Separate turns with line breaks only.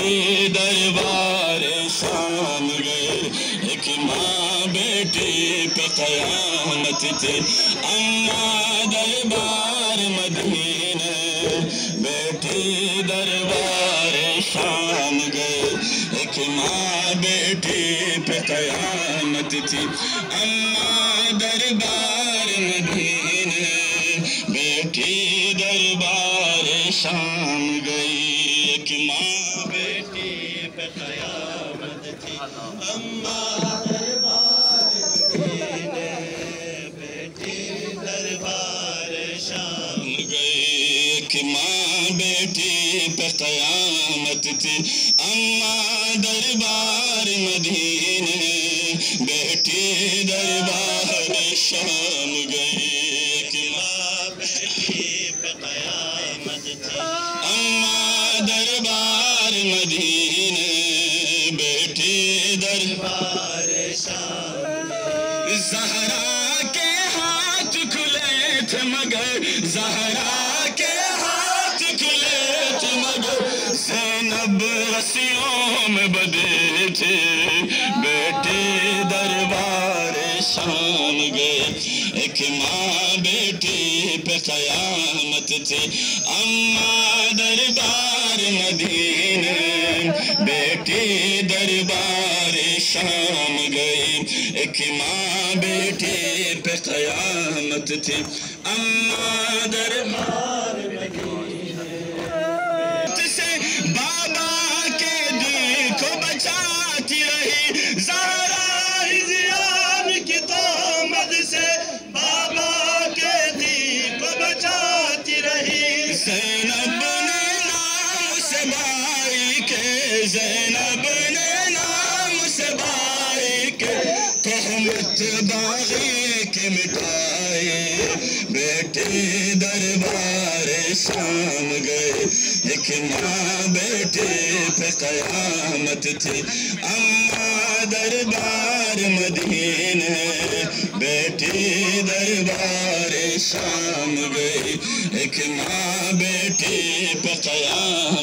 بیٹی دربار شام گئے، ایک ماں بیٹی پہ قیامت تھی، اماں دربار مدینہ، بیٹی دربار شام گئے، ایک ماں بیٹی پہ قیامت تھی، اماں دربار مدینہ، بیٹی دربار شام گئی، ایک ماں بیٹی پہ قیامت تھی، اماں دربار مدینہ، بیٹی دربار شام گئی، ایک ماں بیٹی پہ قیامت تھی، اماں دربار مدینہ، بیٹی دربار شام گئی، ایک ماں بیٹی پہ قیامت تھی، اماں دربار مدینہ، بیٹی دربار شام گئی، زہرا کے ہاتھ کھلے تھے مگر، زہرا کے ہاتھ کھلے تھے مگر، زینب رسیوں میں بدے تھے، بیٹی دربار شام گئے، ایک ماں بیٹی پہ قیامت تھی، اماں دربار مدینہ، بیٹی دربار شام گئی، ایک ماں بیٹی پہ قیامت تھی، اماں دربار مدینہ، سے بابا کے دل کو بچاتی رہی، زہرا ہجران کی تہمت سے بابا کے دل کو بچاتی رہی، زینب نے نام سے بھائی کے، زینب نے نام سے بھائی کے، تہمت باغی کے مٹائے، بیٹی دربار شام گئے، ایک ماں بیٹی پہ قیامت تھی، اماں دربار مدینہ، بیٹی دربار شام گئی، ایک ماں بیٹی پہ قیامت